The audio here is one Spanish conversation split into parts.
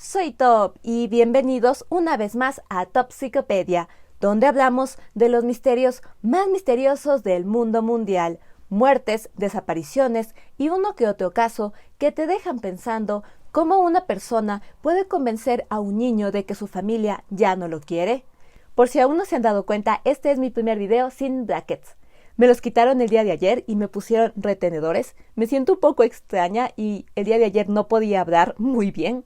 Soy Top y bienvenidos una vez más a Topsicopedia, donde hablamos de los misterios más misteriosos del mundo mundial, muertes, desapariciones y uno que otro caso que te dejan pensando cómo una persona puede convencer a un niño de que su familia ya no lo quiere. Por si aún no se han dado cuenta, este es mi primer video sin brackets. Me los quitaron el día de ayer y me pusieron retenedores. Me siento un poco extraña y el día de ayer no podía hablar muy bien.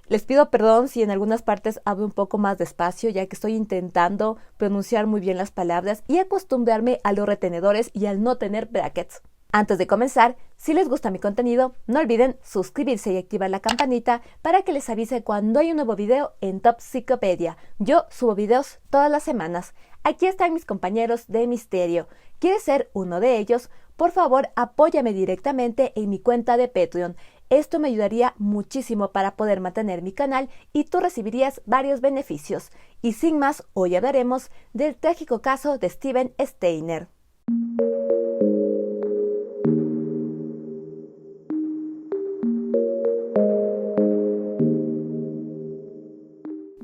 Les pido perdón si en algunas partes hablo un poco más despacio, ya que estoy intentando pronunciar muy bien las palabras y acostumbrarme a los retenedores y al no tener brackets. Antes de comenzar, si les gusta mi contenido, no olviden suscribirse y activar la campanita para que les avise cuando hay un nuevo video en Topsicopedia. Yo subo videos todas las semanas. Aquí están mis compañeros de misterio. ¿Quieres ser uno de ellos? Por favor, apóyame directamente en mi cuenta de Patreon. Esto me ayudaría muchísimo para poder mantener mi canal y tú recibirías varios beneficios. Y sin más, hoy hablaremos del trágico caso de Steven Steiner.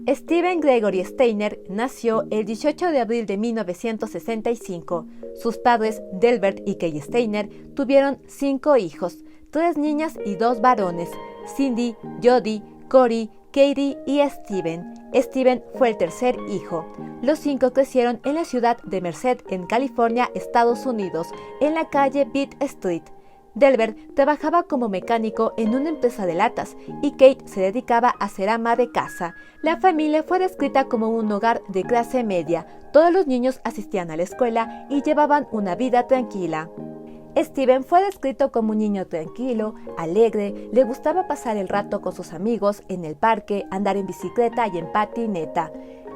Steven Gregory Steiner nació el 18 de abril de 1965. Sus padres, Delbert y Kay Steiner, tuvieron 5 hijos, 3 niñas y 2 varones: Cindy, Jody, Corey, Katie y Steven. Steven fue el tercer hijo. Los 5 crecieron en la ciudad de Merced, en California, Estados Unidos, en la calle Beat Street. Delbert trabajaba como mecánico en una empresa de latas y Kate se dedicaba a ser ama de casa. La familia fue descrita como un hogar de clase media. Todos los niños asistían a la escuela y llevaban una vida tranquila. Steven fue descrito como un niño tranquilo, alegre, le gustaba pasar el rato con sus amigos en el parque, andar en bicicleta y en patineta.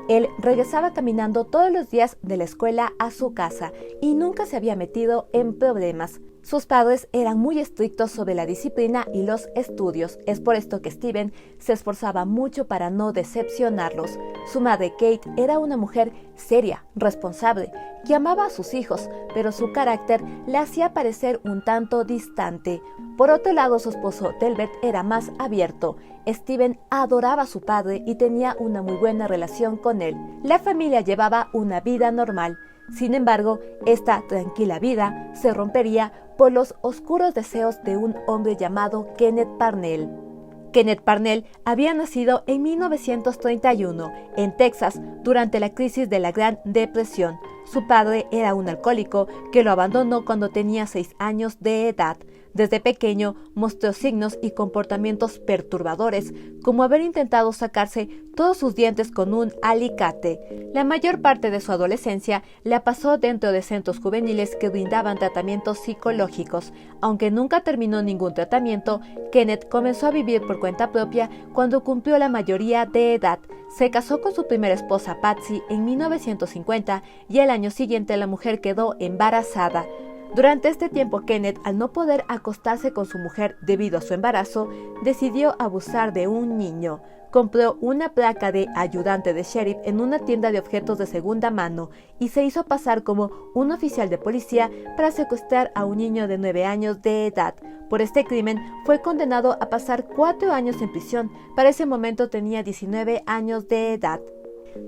Él regresaba caminando todos los días de la escuela a su casa y nunca se había metido en problemas. Sus padres eran muy estrictos sobre la disciplina y los estudios. Es por esto que Steven se esforzaba mucho para no decepcionarlos. Su madre, Kate, era una mujer seria, responsable, que amaba a sus hijos, pero su carácter la hacía parecer un tanto distante. Por otro lado, su esposo, Delbert, era más abierto. Steven adoraba a su padre y tenía una muy buena relación con él. La familia llevaba una vida normal. Sin embargo, esta tranquila vida se rompería por los oscuros deseos de un hombre llamado Kenneth Parnell. Kenneth Parnell había nacido en 1931 en Texas durante la crisis de la Gran Depresión. Su padre era un alcohólico que lo abandonó cuando tenía 6 años de edad. Desde pequeño mostró signos y comportamientos perturbadores, como haber intentado sacarse todos sus dientes con un alicate. La mayor parte de su adolescencia la pasó dentro de centros juveniles que brindaban tratamientos psicológicos. Aunque nunca terminó ningún tratamiento, Kenneth comenzó a vivir por cuenta propia cuando cumplió la mayoría de edad. Se casó con su primera esposa Patsy en 1950 y al año siguiente la mujer quedó embarazada. Durante este tiempo, Kenneth, al no poder acostarse con su mujer debido a su embarazo, decidió abusar de un niño. Compró una placa de ayudante de sheriff en una tienda de objetos de segunda mano y se hizo pasar como un oficial de policía para secuestrar a un niño de 9 años de edad. Por este crimen fue condenado a pasar 4 años en prisión. Para ese momento tenía 19 años de edad.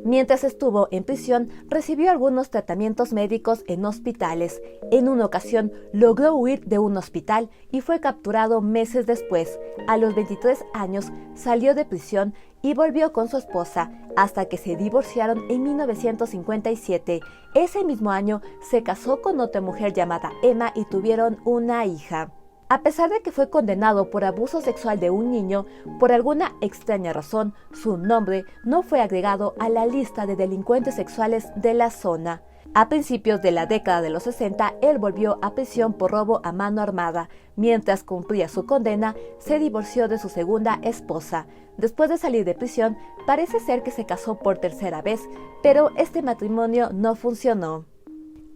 Mientras estuvo en prisión, recibió algunos tratamientos médicos en hospitales. En una ocasión, logró huir de un hospital y fue capturado meses después. A los 23 años, salió de prisión y volvió con su esposa, hasta que se divorciaron en 1957. Ese mismo año, se casó con otra mujer llamada Emma y tuvieron una hija. A pesar de que fue condenado por abuso sexual de un niño, por alguna extraña razón, su nombre no fue agregado a la lista de delincuentes sexuales de la zona. A principios de la década de los 60, él volvió a prisión por robo a mano armada. Mientras cumplía su condena, se divorció de su segunda esposa. Después de salir de prisión, parece ser que se casó por tercera vez, pero este matrimonio no funcionó.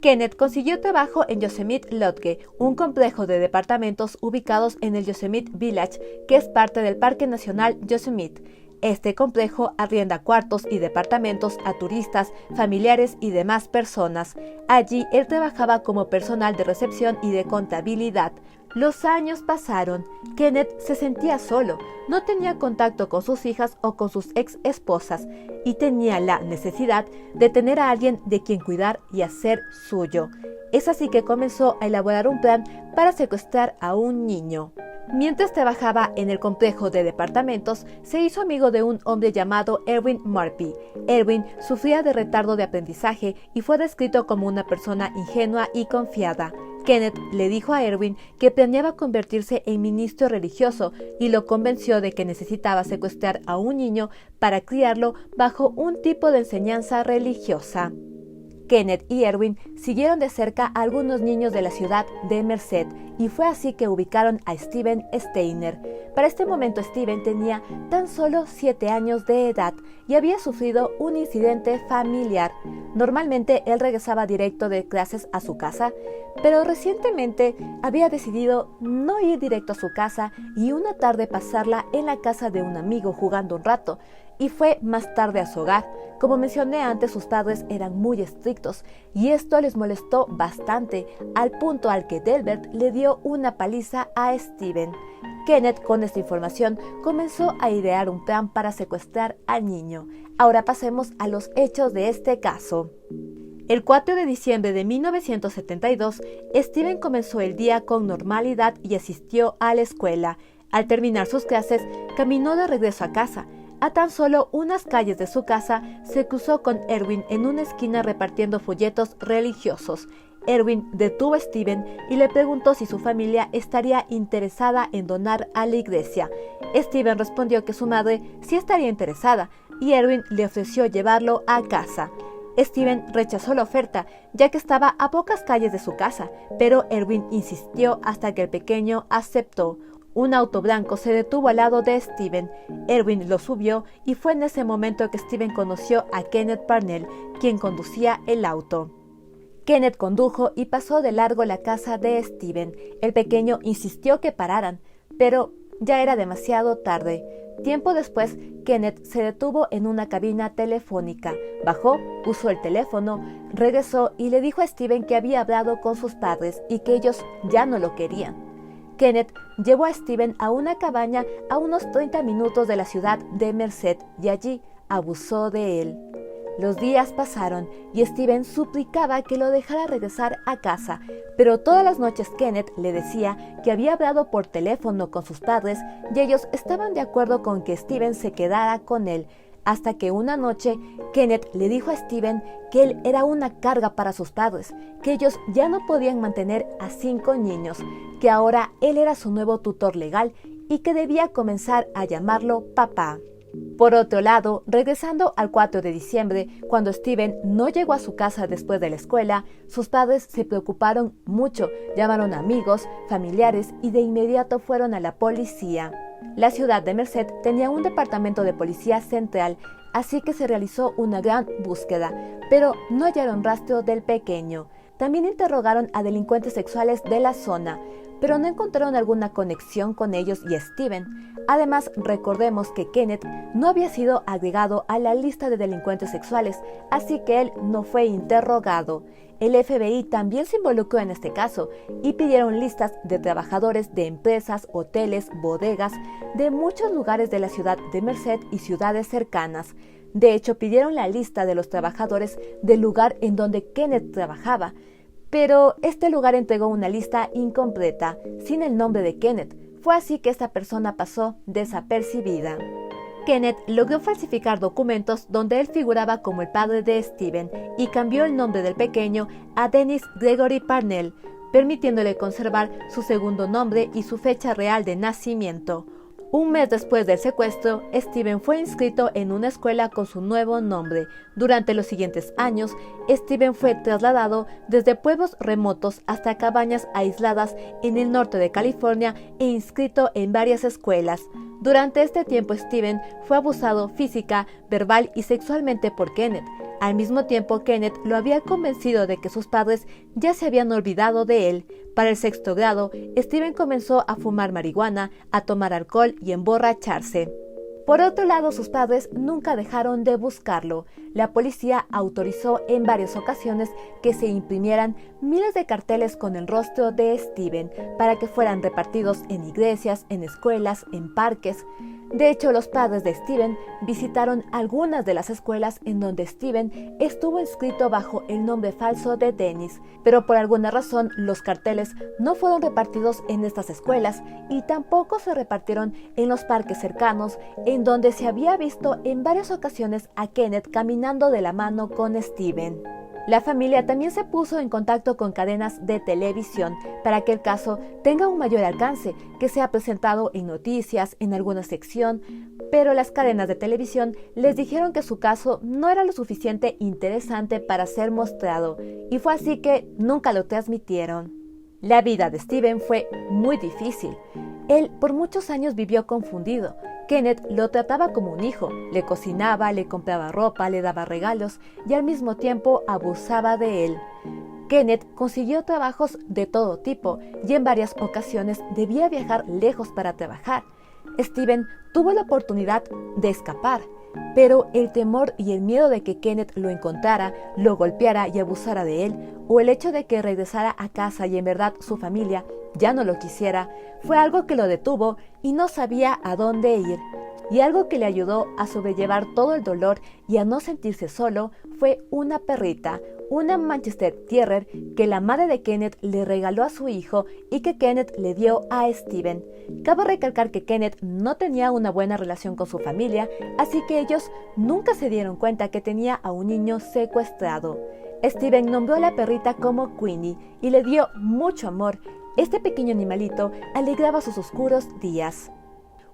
Kenneth consiguió trabajo en Yosemite Lodge, un complejo de departamentos ubicados en el Yosemite Village, que es parte del Parque Nacional Yosemite. Este complejo arrienda cuartos y departamentos a turistas, familiares y demás personas. Allí él trabajaba como personal de recepción y de contabilidad. Los años pasaron. Kenneth se sentía solo, no tenía contacto con sus hijas o con sus ex esposas y tenía la necesidad de tener a alguien de quien cuidar y hacer suyo. Es así que comenzó a elaborar un plan para secuestrar a un niño. Mientras trabajaba en el complejo de departamentos, se hizo amigo de un hombre llamado Erwin Murphy. Erwin sufría de retardo de aprendizaje y fue descrito como una persona ingenua y confiada. Kenneth le dijo a Erwin que planeaba convertirse en ministro religioso y lo convenció de que necesitaba secuestrar a un niño para criarlo bajo un tipo de enseñanza religiosa. Kenneth y Erwin siguieron de cerca a algunos niños de la ciudad de Merced y fue así que ubicaron a Steven Steiner. Para este momento Steven tenía tan solo 7 años de edad y había sufrido un incidente familiar. Normalmente él regresaba directo de clases a su casa, pero recientemente había decidido no ir directo a su casa y una tarde pasarla en la casa de un amigo jugando un rato, y fue más tarde a su hogar. Como mencioné antes, sus padres eran muy estrictos y esto les molestó bastante, al punto al que Delbert le dio una paliza a Steven. Kenneth, con esta información, comenzó a idear un plan para secuestrar al niño. Ahora pasemos a los hechos de este caso. El 4 de diciembre de 1972, Steven comenzó el día con normalidad y asistió a la escuela. Al terminar sus clases, caminó de regreso a casa. A tan solo unas calles de su casa, se cruzó con Erwin en una esquina repartiendo folletos religiosos. Erwin detuvo a Steven y le preguntó si su familia estaría interesada en donar a la iglesia. Steven respondió que su madre sí estaría interesada y Erwin le ofreció llevarlo a casa. Steven rechazó la oferta, ya que estaba a pocas calles de su casa, pero Erwin insistió hasta que el pequeño aceptó. Un auto blanco se detuvo al lado de Steven. Erwin lo subió y fue en ese momento que Steven conoció a Kenneth Parnell, quien conducía el auto. Kenneth condujo y pasó de largo la casa de Steven. El pequeño insistió que pararan, pero ya era demasiado tarde. Tiempo después, Kenneth se detuvo en una cabina telefónica. Bajó, usó el teléfono, regresó y le dijo a Steven que había hablado con sus padres y que ellos ya no lo querían. Kenneth llevó a Steven a una cabaña a unos 30 minutos de la ciudad de Merced y allí abusó de él. Los días pasaron y Steven suplicaba que lo dejara regresar a casa, pero todas las noches Kenneth le decía que había hablado por teléfono con sus padres y ellos estaban de acuerdo con que Steven se quedara con él, hasta que una noche Kenneth le dijo a Steven que él era una carga para sus padres, que ellos ya no podían mantener a 5 niños, que ahora él era su nuevo tutor legal y que debía comenzar a llamarlo papá. Por otro lado, regresando al 4 de diciembre, cuando Steven no llegó a su casa después de la escuela, sus padres se preocuparon mucho, llamaron a amigos, familiares y de inmediato fueron a la policía. La ciudad de Merced tenía un departamento de policía central, así que se realizó una gran búsqueda, pero no hallaron rastro del pequeño. También interrogaron a delincuentes sexuales de la zona, pero no encontraron alguna conexión con ellos y Steven. Además, recordemos que Kenneth no había sido agregado a la lista de delincuentes sexuales, así que él no fue interrogado. El FBI también se involucró en este caso y pidieron listas de trabajadores de empresas, hoteles, bodegas, de muchos lugares de la ciudad de Merced y ciudades cercanas. De hecho, pidieron la lista de los trabajadores del lugar en donde Kenneth trabajaba, pero este lugar entregó una lista incompleta, sin el nombre de Kenneth. Fue así que esta persona pasó desapercibida. Kenneth logró falsificar documentos donde él figuraba como el padre de Steven y cambió el nombre del pequeño a Dennis Gregory Parnell, permitiéndole conservar su segundo nombre y su fecha real de nacimiento. Un mes después del secuestro, Steven fue inscrito en una escuela con su nuevo nombre. Durante los siguientes años, Steven fue trasladado desde pueblos remotos hasta cabañas aisladas en el norte de California e inscrito en varias escuelas. Durante este tiempo, Steven fue abusado física, verbal y sexualmente por Kenneth. Al mismo tiempo, Kenneth lo había convencido de que sus padres ya se habían olvidado de él. Para el 6º grado, Steven comenzó a fumar marihuana, a tomar alcohol y emborracharse. Por otro lado, sus padres nunca dejaron de buscarlo. La policía autorizó en varias ocasiones que se imprimieran miles de carteles con el rostro de Steven para que fueran repartidos en iglesias, en escuelas, en parques. De hecho, los padres de Steven visitaron algunas de las escuelas en donde Steven estuvo inscrito bajo el nombre falso de Dennis, pero por alguna razón los carteles no fueron repartidos en estas escuelas y tampoco se repartieron en los parques cercanos, en donde se había visto en varias ocasiones a Kenneth caminando de la mano con Steven. La familia también se puso en contacto con cadenas de televisión para que el caso tenga un mayor alcance, que sea presentado en noticias, en alguna sección, pero las cadenas de televisión les dijeron que su caso no era lo suficiente interesante para ser mostrado, y fue así que nunca lo transmitieron. La vida de Steven fue muy difícil. Él por muchos años vivió confundido. Kenneth lo trataba como un hijo, le cocinaba, le compraba ropa, le daba regalos y al mismo tiempo abusaba de él. Kenneth consiguió trabajos de todo tipo y en varias ocasiones debía viajar lejos para trabajar. Steven tuvo la oportunidad de escapar, pero el temor y el miedo de que Kenneth lo encontrara, lo golpeara y abusara de él, o el hecho de que regresara a casa y en verdad su familia ya no lo quisiera, fue algo que lo detuvo y no sabía a dónde ir. Y algo que le ayudó a sobrellevar todo el dolor y a no sentirse solo fue una perrita, una Manchester Terrier que la madre de Kenneth le regaló a su hijo y que Kenneth le dio a Steven. Cabe recalcar que Kenneth no tenía una buena relación con su familia, así que ellos nunca se dieron cuenta que tenía a un niño secuestrado. Steven nombró a la perrita como Queenie y le dio mucho amor. Este pequeño animalito alegraba sus oscuros días.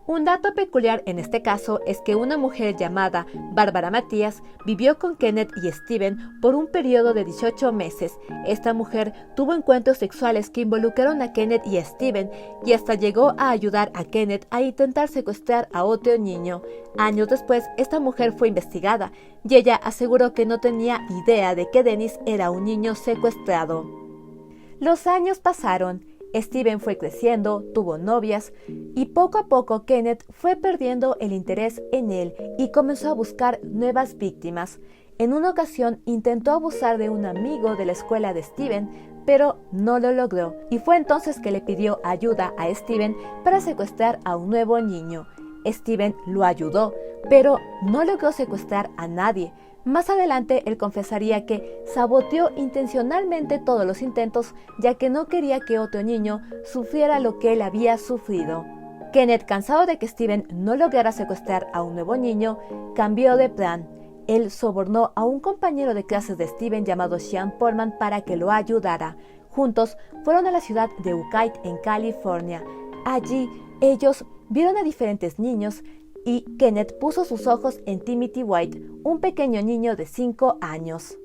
Un dato peculiar en este caso es que una mujer llamada Bárbara Matías vivió con Kenneth y Steven por un periodo de 18 meses. Esta mujer tuvo encuentros sexuales que involucraron a Kenneth y a Steven y hasta llegó a ayudar a Kenneth a intentar secuestrar a otro niño. Años después, esta mujer fue investigada y ella aseguró que no tenía idea de que Dennis era un niño secuestrado. Los años pasaron. Steven fue creciendo, tuvo novias y poco a poco Kenneth fue perdiendo el interés en él y comenzó a buscar nuevas víctimas. En una ocasión intentó abusar de un amigo de la escuela de Steven, pero no lo logró y fue entonces que le pidió ayuda a Steven para secuestrar a un nuevo niño. Steven lo ayudó, pero no logró secuestrar a nadie. Más adelante él confesaría que saboteó intencionalmente todos los intentos, ya que no quería que otro niño sufriera lo que él había sufrido. Kenneth, cansado de que Steven no lograra secuestrar a un nuevo niño, cambió de plan. Él sobornó a un compañero de clases de Steven llamado Sean Portman para que lo ayudara. Juntos fueron a la ciudad de Ukiah, en California. Allí ellos vieron a diferentes niños y Kenneth puso sus ojos en Timothy White, un pequeño niño de 5 años.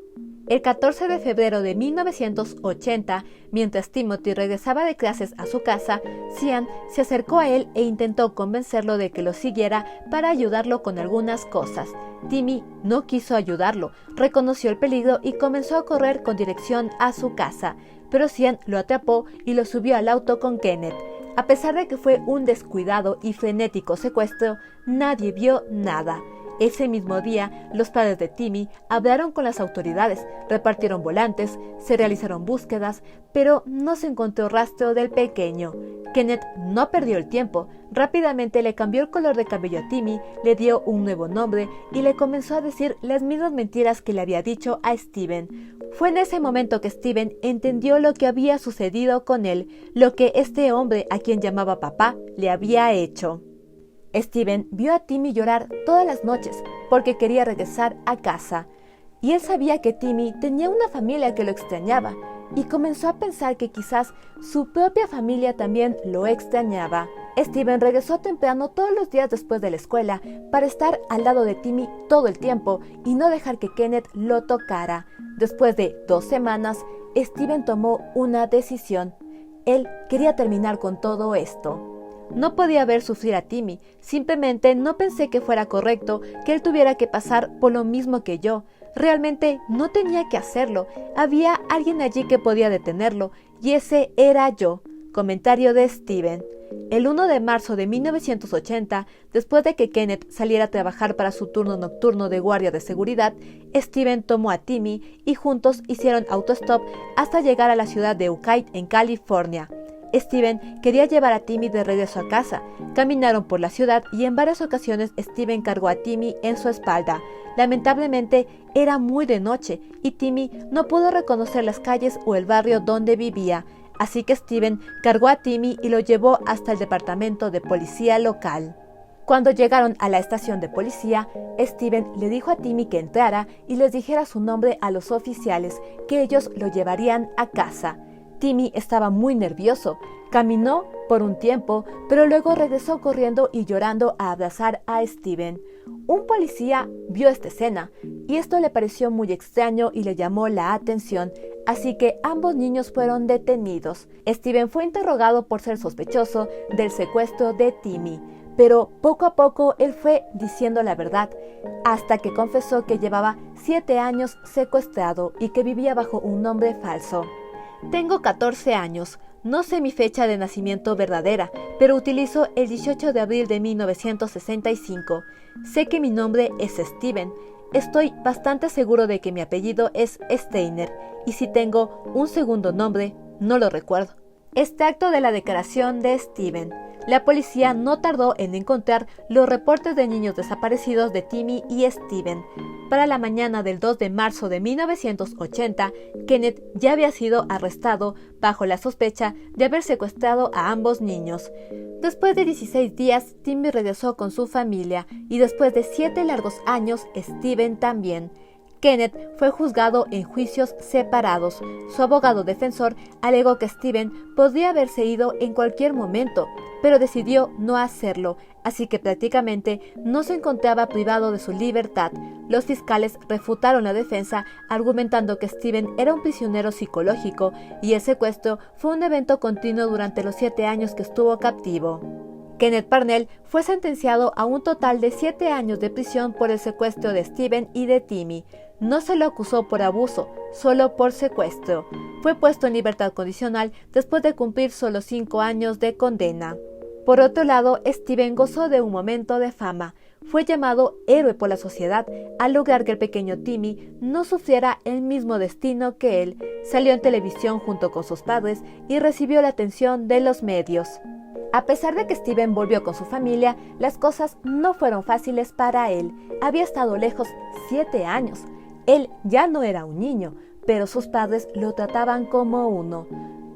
El 14 de febrero de 1980, mientras Timothy regresaba de clases a su casa, Sean se acercó a él e intentó convencerlo de que lo siguiera para ayudarlo con algunas cosas. Timmy no quiso ayudarlo, reconoció el peligro y comenzó a correr con dirección a su casa, pero Sean lo atrapó y lo subió al auto con Kenneth. A pesar de que fue un descuidado y frenético secuestro, nadie vio nada. Ese mismo día, los padres de Timmy hablaron con las autoridades, repartieron volantes, se realizaron búsquedas, pero no se encontró rastro del pequeño. Kenneth no perdió el tiempo, rápidamente le cambió el color de cabello a Timmy, le dio un nuevo nombre y le comenzó a decir las mismas mentiras que le había dicho a Steven. Fue en ese momento que Steven entendió lo que había sucedido con él, lo que este hombre, a quien llamaba papá, le había hecho. Steven vio a Timmy llorar todas las noches porque quería regresar a casa, y él sabía que Timmy tenía una familia que lo extrañaba, y comenzó a pensar que quizás su propia familia también lo extrañaba. Steven regresó temprano todos los días después de la escuela para estar al lado de Timmy todo el tiempo y no dejar que Kenneth lo tocara. Después de 2 semanas, Steven tomó una decisión. Él quería terminar con todo esto. No podía ver sufrir a Timmy, simplemente no pensé que fuera correcto que él tuviera que pasar por lo mismo que yo. Realmente no tenía que hacerlo, había alguien allí que podía detenerlo, y ese era yo. Comentario de Steven. El 1 de marzo de 1980, después de que Kenneth saliera a trabajar para su turno nocturno de guardia de seguridad, Steven tomó a Timmy y juntos hicieron autostop hasta llegar a la ciudad de Ukiah, en California. Steven quería llevar a Timmy de regreso a casa. Caminaron por la ciudad y en varias ocasiones Steven cargó a Timmy en su espalda. Lamentablemente era muy de noche y Timmy no pudo reconocer las calles o el barrio donde vivía. Así que Steven cargó a Timmy y lo llevó hasta el departamento de policía local. Cuando llegaron a la estación de policía, Steven le dijo a Timmy que entrara y les dijera su nombre a los oficiales, que ellos lo llevarían a casa. Timmy estaba muy nervioso. Caminó por un tiempo, pero luego regresó corriendo y llorando a abrazar a Steven. Un policía vio esta escena y esto le pareció muy extraño y le llamó la atención, así que ambos niños fueron detenidos. Steven fue interrogado por ser sospechoso del secuestro de Timmy, pero poco a poco él fue diciendo la verdad, hasta que confesó que llevaba 7 años secuestrado y que vivía bajo un nombre falso. Tengo 14 años. No sé mi fecha de nacimiento verdadera, pero utilizo el 18 de abril de 1965. Sé que mi nombre es Steven. Estoy bastante seguro de que mi apellido es Steiner, y si tengo un segundo nombre, no lo recuerdo. Extracto de la declaración de Steven. La policía no tardó en encontrar los reportes de niños desaparecidos de Timmy y Steven. Para la mañana del 2 de marzo de 1980, Kenneth ya había sido arrestado bajo la sospecha de haber secuestrado a ambos niños. Después de 16 días, Timmy regresó con su familia y después de 7 largos años, Steven también. Kenneth fue juzgado en juicios separados. Su abogado defensor alegó que Steven podría haberse ido en cualquier momento, pero decidió no hacerlo, así que prácticamente no se encontraba privado de su libertad. Los fiscales refutaron la defensa, argumentando que Steven era un prisionero psicológico y el secuestro fue un evento continuo durante los 7 años que estuvo captivo. Kenneth Parnell fue sentenciado a un total de 7 años de prisión por el secuestro de Steven y de Timmy. No se lo acusó por abuso, solo por secuestro. Fue puesto en libertad condicional después de cumplir solo 5 años de condena. Por otro lado, Steven gozó de un momento de fama. Fue llamado héroe por la sociedad al lograr que el pequeño Timmy no sufriera el mismo destino que él. Salió en televisión junto con sus padres y recibió la atención de los medios. A pesar de que Steven volvió con su familia, las cosas no fueron fáciles para él. Había estado lejos 7 años. Él ya no era un niño, pero sus padres lo trataban como uno.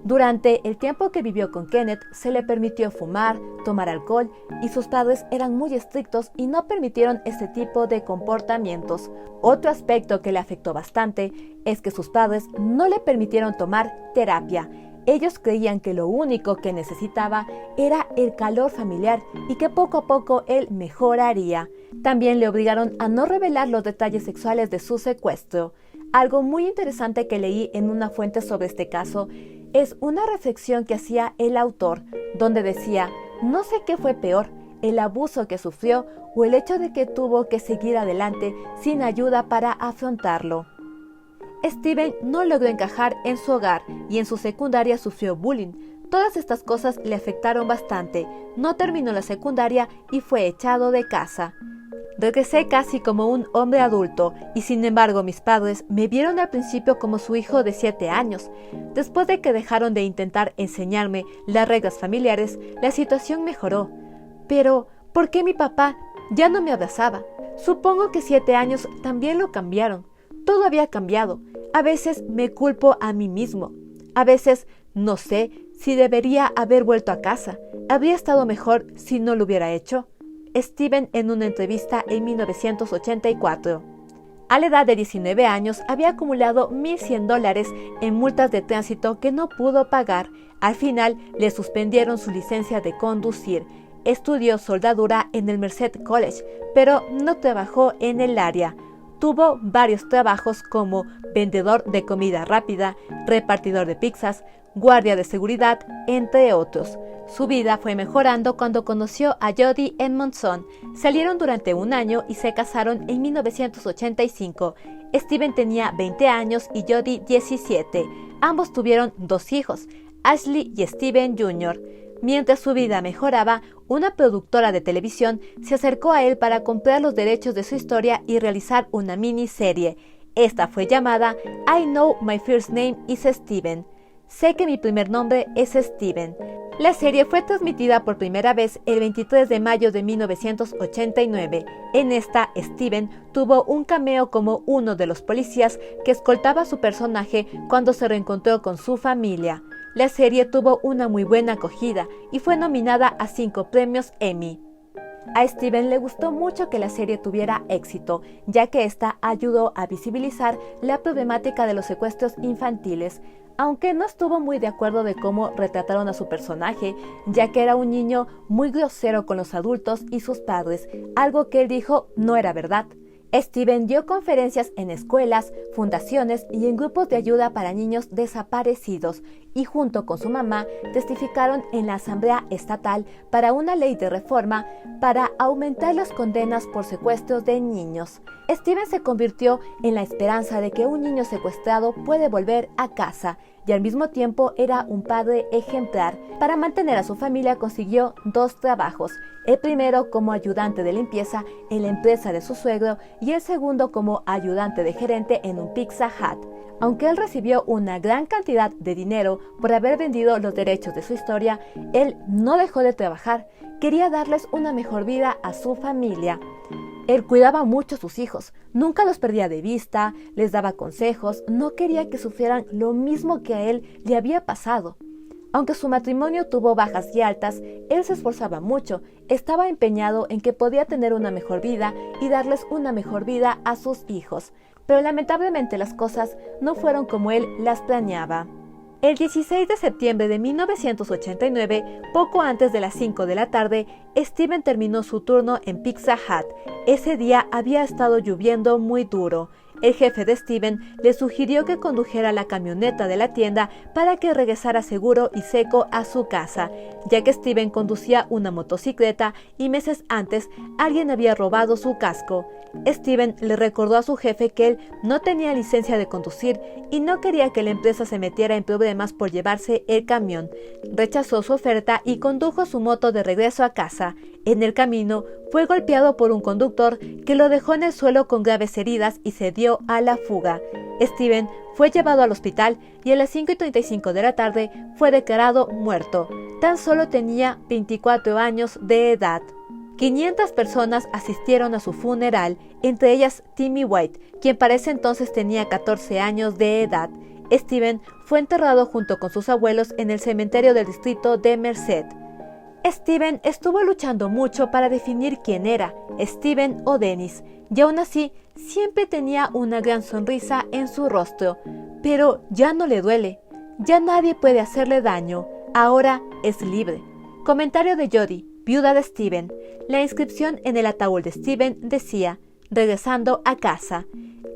Durante el tiempo que vivió con Kenneth, se le permitió fumar, tomar alcohol, y sus padres eran muy estrictos y no permitieron este tipo de comportamientos. Otro aspecto que le afectó bastante es que sus padres no le permitieron tomar terapia. Ellos creían que lo único que necesitaba era el calor familiar y que poco a poco él mejoraría. También le obligaron a no revelar los detalles sexuales de su secuestro. Algo muy interesante que leí en una fuente sobre este caso es una reflexión que hacía el autor, donde decía: no sé qué fue peor, el abuso que sufrió o el hecho de que tuvo que seguir adelante sin ayuda para afrontarlo. Steven no logró encajar en su hogar y en su secundaria sufrió bullying. Todas estas cosas le afectaron bastante. No terminó la secundaria y fue echado de casa. Regresé casi como un hombre adulto y sin embargo mis padres me vieron al principio como su hijo de 7 años. Después de que dejaron de intentar enseñarme las reglas familiares, la situación mejoró. Pero, ¿por qué mi papá ya no me abrazaba? Supongo que 7 años también lo cambiaron. Todo había cambiado. A veces me culpo a mí mismo. A veces no sé si debería haber vuelto a casa. ¿Habría estado mejor si no lo hubiera hecho? Steven en una entrevista en 1984. A la edad de 19 años había acumulado $1,100 en multas de tránsito que no pudo pagar. Al final le suspendieron su licencia de conducir. Estudió soldadura en el Merced College, pero no trabajó en el área. Tuvo varios trabajos como vendedor de comida rápida, repartidor de pizzas, guardia de seguridad, entre otros. Su vida fue mejorando cuando conoció a Jody Edmondson. Salieron durante un año y se casaron en 1985. Steven tenía 20 años y Jody 17. Ambos tuvieron 2 hijos, Ashley y Steven Jr. Mientras su vida mejoraba, una productora de televisión se acercó a él para comprar los derechos de su historia y realizar una miniserie. Esta fue llamada I Know My First Name is Steven. Sé que mi primer nombre es Steven. La serie fue transmitida por primera vez el 23 de mayo de 1989. En esta, Steven tuvo un cameo como uno de los policías que escoltaba a su personaje cuando se reencontró con su familia. La serie tuvo una muy buena acogida y fue nominada a 5 premios Emmy. A Steven le gustó mucho que la serie tuviera éxito, ya que esta ayudó a visibilizar la problemática de los secuestros infantiles, aunque no estuvo muy de acuerdo de cómo retrataron a su personaje, ya que era un niño muy grosero con los adultos y sus padres, algo que él dijo no era verdad. Steven dio conferencias en escuelas, fundaciones y en grupos de ayuda para niños desaparecidos y junto con su mamá testificaron en la Asamblea Estatal para una ley de reforma para aumentar las condenas por secuestros de niños. Steven se convirtió en la esperanza de que un niño secuestrado puede volver a casa y al mismo tiempo era un padre ejemplar. Para mantener a su familia consiguió 2 trabajos, el primero como ayudante de limpieza en la empresa de su suegro y el segundo como ayudante de gerente en un Pizza Hut. Aunque él recibió una gran cantidad de dinero por haber vendido los derechos de su historia, él no dejó de trabajar, quería darles una mejor vida a su familia. Él cuidaba mucho a sus hijos, nunca los perdía de vista, les daba consejos, no quería que sufrieran lo mismo que a él le había pasado. Aunque su matrimonio tuvo bajas y altas, él se esforzaba mucho, estaba empeñado en que podía tener una mejor vida y darles una mejor vida a sus hijos. Pero lamentablemente las cosas no fueron como él las planeaba. El 16 de septiembre de 1989, poco antes de las 5 de la tarde, Steven terminó su turno en Pizza Hut. Ese día había estado lloviendo muy duro. El jefe de Steven le sugirió que condujera la camioneta de la tienda para que regresara seguro y seco a su casa, ya que Steven conducía una motocicleta y meses antes alguien había robado su casco. Steven le recordó a su jefe que él no tenía licencia de conducir y no quería que la empresa se metiera en problemas por llevarse el camión. Rechazó su oferta y condujo su moto de regreso a casa. En el camino fue golpeado por un conductor que lo dejó en el suelo con graves heridas y se dio a la fuga. Steven fue llevado al hospital y a las 5:35 de la tarde fue declarado muerto. Tan solo tenía 24 años de edad. 500 personas asistieron a su funeral, entre ellas Timmy White, quien para ese entonces tenía 14 años de edad. Steven fue enterrado junto con sus abuelos en el cementerio del distrito de Merced. Steven estuvo luchando mucho para definir quién era, Steven o Dennis, y aún así siempre tenía una gran sonrisa en su rostro. Pero ya no le duele, ya nadie puede hacerle daño, ahora es libre. Comentario de Jody, viuda de Steven. La inscripción en el ataúd de Steven decía, regresando a casa.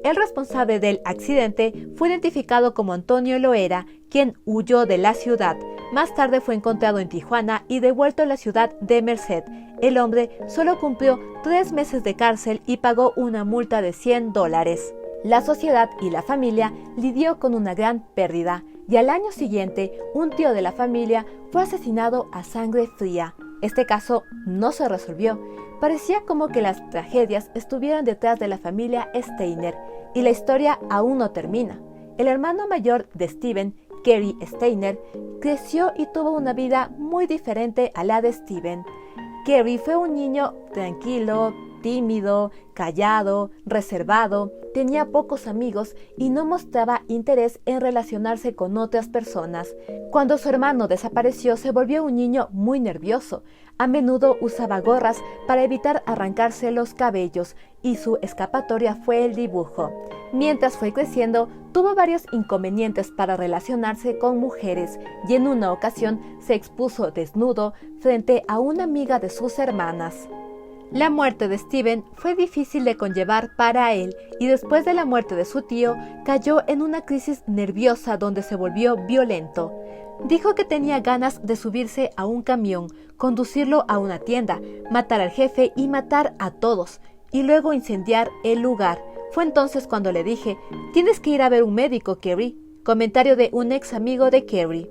El responsable del accidente fue identificado como Antonio Loera, quien huyó de la ciudad. Más tarde fue encontrado en Tijuana y devuelto a la ciudad de Merced. El hombre solo cumplió 3 meses de cárcel y pagó una multa de $100. La sociedad y la familia lidió con una gran pérdida y al año siguiente un tío de la familia fue asesinado a sangre fría. Este caso no se resolvió. Parecía como que las tragedias estuvieran detrás de la familia Steiner y la historia aún no termina. El hermano mayor de Steven, Kerry Steiner, creció y tuvo una vida muy diferente a la de Steven. Kerry fue un niño tranquilo, tímido, callado, reservado, tenía pocos amigos y no mostraba interés en relacionarse con otras personas. Cuando su hermano desapareció, se volvió un niño muy nervioso. A menudo usaba gorras para evitar arrancarse los cabellos y su escapatoria fue el dibujo. Mientras fue creciendo, tuvo varios inconvenientes para relacionarse con mujeres y en una ocasión se expuso desnudo frente a una amiga de sus hermanas. La muerte de Steven fue difícil de conllevar para él y después de la muerte de su tío cayó en una crisis nerviosa donde se volvió violento. Dijo que tenía ganas de subirse a un camión, conducirlo a una tienda, matar al jefe y matar a todos, y luego incendiar el lugar. Fue entonces cuando le dije, tienes que ir a ver un médico, Kerry. Comentario de un ex amigo de Kerry.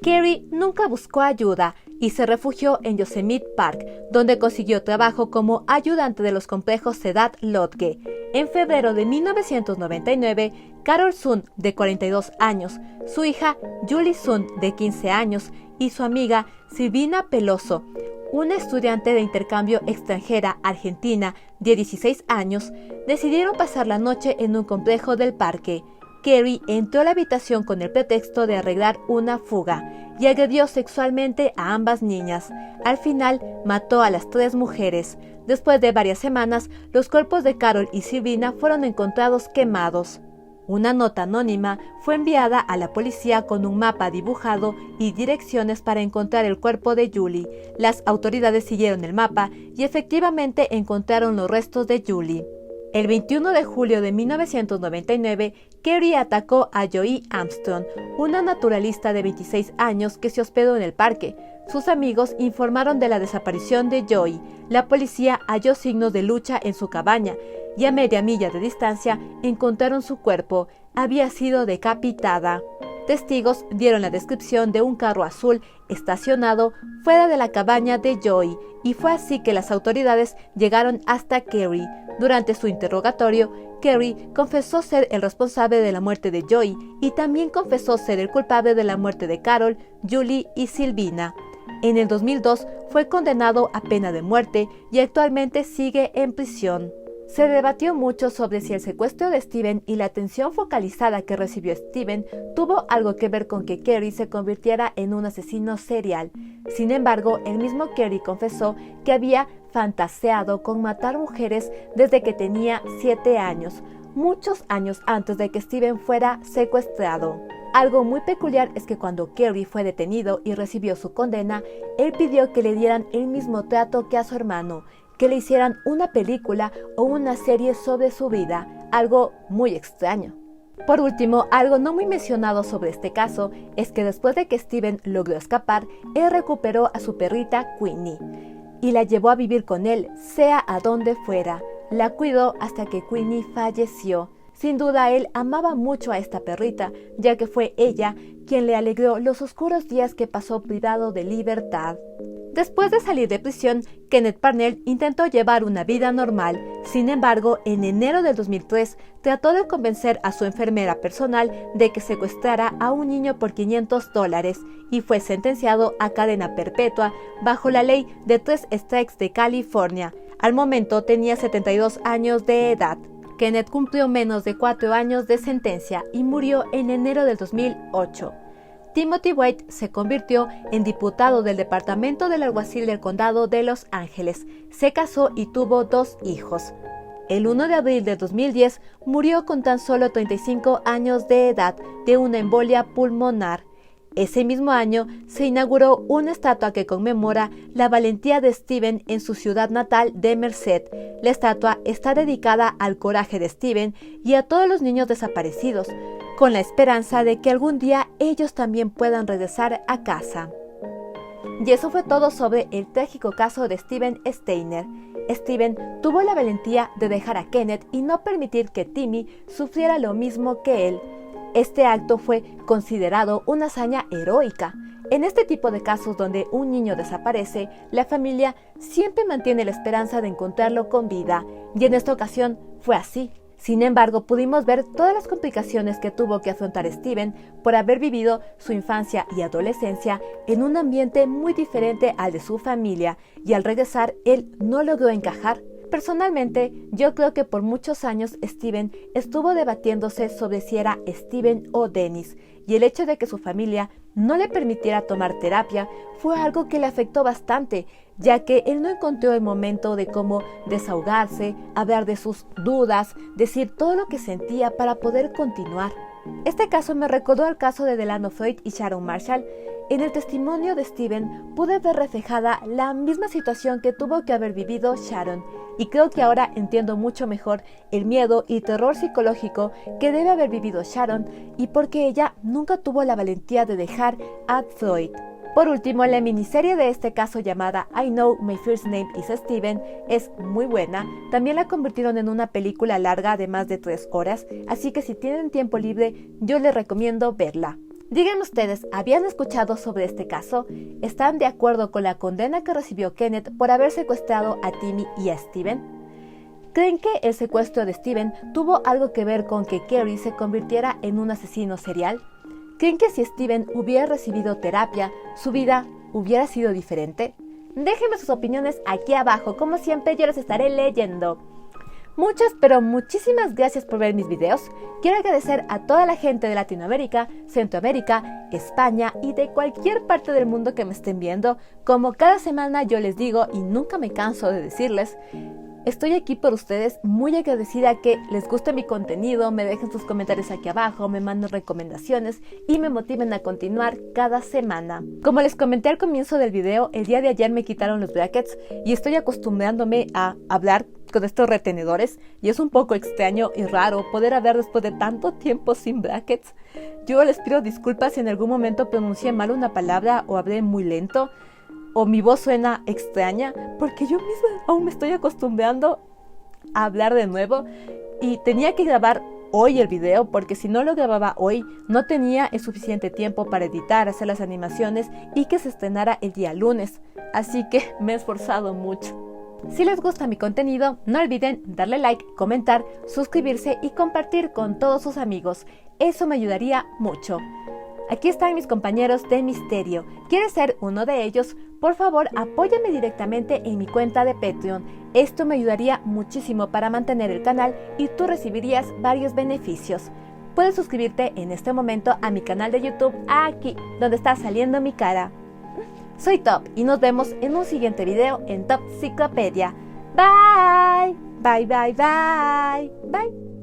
Kerry nunca buscó ayuda. y se refugió en Yosemite Park, donde consiguió trabajo como ayudante de los complejos Sedat-Lodge. En febrero de 1999, Carol Sun, de 42 años, su hija Julie Sun, de 15 años, y su amiga Silvina Peloso, una estudiante de intercambio extranjera argentina de 16 años, decidieron pasar la noche en un complejo del parque. Carrie entró a la habitación con el pretexto de arreglar una fuga y agredió sexualmente a ambas niñas. Al final, mató a las 3 mujeres. Después de varias semanas, los cuerpos de Carol y Silvina fueron encontrados quemados. Una nota anónima fue enviada a la policía con un mapa dibujado y direcciones para encontrar el cuerpo de Julie. Las autoridades siguieron el mapa y efectivamente encontraron los restos de Julie. El 21 de julio de 1999, Carrie atacó a Joy Armstrong, una naturalista de 26 años que se hospedó en el parque. Sus amigos informaron de la desaparición de Joy. La policía halló signos de lucha en su cabaña y a media milla de distancia encontraron su cuerpo. Había sido decapitada. Testigos dieron la descripción de un carro azul estacionado fuera de la cabaña de Joy, y fue así que las autoridades llegaron hasta Carrie. Durante su interrogatorio, Carrie confesó ser el responsable de la muerte de Joy y también confesó ser el culpable de la muerte de Carol, Julie y Silvina. En el 2002 fue condenado a pena de muerte y actualmente sigue en prisión. Se debatió mucho sobre si el secuestro de Steven y la atención focalizada que recibió Steven tuvo algo que ver con que Carrie se convirtiera en un asesino serial. Sin embargo, el mismo Carrie confesó que había fantaseado con matar mujeres desde que tenía 7 años, muchos años antes de que Steven fuera secuestrado. Algo muy peculiar es que cuando Carrie fue detenido y recibió su condena, él pidió que le dieran el mismo trato que a su hermano, que le hicieran una película o una serie sobre su vida, algo muy extraño. Por último, algo no muy mencionado sobre este caso es que después de que Steven logró escapar, él recuperó a su perrita Queenie y la llevó a vivir con él, sea a donde fuera. La cuidó hasta que Queenie falleció. Sin duda él amaba mucho a esta perrita, ya que fue ella quien le alegró los oscuros días que pasó privado de libertad. Después de salir de prisión, Kenneth Parnell intentó llevar una vida normal. Sin embargo, en enero del 2003, trató de convencer a su enfermera personal de que secuestrara a un niño por $500 y fue sentenciado a cadena perpetua bajo la ley de 3 strikes de California. Al momento tenía 72 años de edad. Kenneth cumplió menos de 4 años de sentencia y murió en enero del 2008. Timothy White se convirtió en diputado del Departamento del Alguacil del Condado de Los Ángeles. Se casó y tuvo 2 hijos. El 1 de abril de 2010 murió con tan solo 35 años de edad de una embolia pulmonar. Ese mismo año se inauguró una estatua que conmemora la valentía de Steven en su ciudad natal de Merced. La estatua está dedicada al coraje de Steven y a todos los niños desaparecidos, con la esperanza de que algún día ellos también puedan regresar a casa. Y eso fue todo sobre el trágico caso de Steven Steiner. Steven tuvo la valentía de dejar a Kenneth y no permitir que Timmy sufriera lo mismo que él. Este acto fue considerado una hazaña heroica. En este tipo de casos donde un niño desaparece, la familia siempre mantiene la esperanza de encontrarlo con vida, y en esta ocasión fue así. Sin embargo, pudimos ver todas las complicaciones que tuvo que afrontar Steven por haber vivido su infancia y adolescencia en un ambiente muy diferente al de su familia, y al regresar él no logró encajar. Personalmente, yo creo que por muchos años Steven estuvo debatiéndose sobre si era Steven o Dennis, y el hecho de que su familia no le permitiera tomar terapia fue algo que le afectó bastante, ya que él no encontró el momento de cómo desahogarse, hablar de sus dudas, decir todo lo que sentía para poder continuar. Este caso me recordó al caso de Delano Freud y Sharon Marshall. En el testimonio de Steven pude ver reflejada la misma situación que tuvo que haber vivido Sharon, y creo que ahora entiendo mucho mejor el miedo y terror psicológico que debe haber vivido Sharon, y porque ella nunca tuvo la valentía de dejar a Freud. Por último, la miniserie de este caso llamada I Know My First Name is Steven es muy buena. También la convirtieron en una película larga de más de 3 horas, así que si tienen tiempo libre, yo les recomiendo verla. Díganme ustedes, ¿habían escuchado sobre este caso? ¿Están de acuerdo con la condena que recibió Kenneth por haber secuestrado a Timmy y a Steven? ¿Creen que el secuestro de Steven tuvo algo que ver con que Kerry se convirtiera en un asesino serial? ¿Creen que si Steven hubiera recibido terapia, su vida hubiera sido diferente? Déjenme sus opiniones aquí abajo, como siempre yo las estaré leyendo. Muchas, pero muchísimas gracias por ver mis videos. Quiero agradecer a toda la gente de Latinoamérica, Centroamérica, España y de cualquier parte del mundo que me estén viendo. Como cada semana yo les digo y nunca me canso de decirles, estoy aquí por ustedes, muy agradecida que les guste mi contenido, me dejen sus comentarios aquí abajo, me manden recomendaciones y me motiven a continuar cada semana. Como les comenté al comienzo del video, el día de ayer me quitaron los brackets y estoy acostumbrándome a hablar con estos retenedores y es un poco extraño y raro poder hablar después de tanto tiempo sin brackets. Yo les pido disculpas si en algún momento pronuncié mal una palabra o hablé muy lento o mi voz suena extraña, porque yo misma aún me estoy acostumbrando a hablar de nuevo y tenía que grabar hoy el video porque si no lo grababa hoy no tenía el suficiente tiempo para editar, hacer las animaciones y que se estrenara el día lunes, así que me he esforzado mucho. Si les gusta mi contenido, no olviden darle like, comentar, suscribirse y compartir con todos sus amigos, eso me ayudaría mucho. Aquí están mis compañeros de misterio. ¿Quieres ser uno de ellos? Por favor, apóyame directamente en mi cuenta de Patreon. Esto me ayudaría muchísimo para mantener el canal y tú recibirías varios beneficios. Puedes suscribirte en este momento a mi canal de YouTube aquí, donde está saliendo mi cara. Soy Top y nos vemos en un siguiente video en Top Ciclopedia. Bye, bye, bye, bye, bye.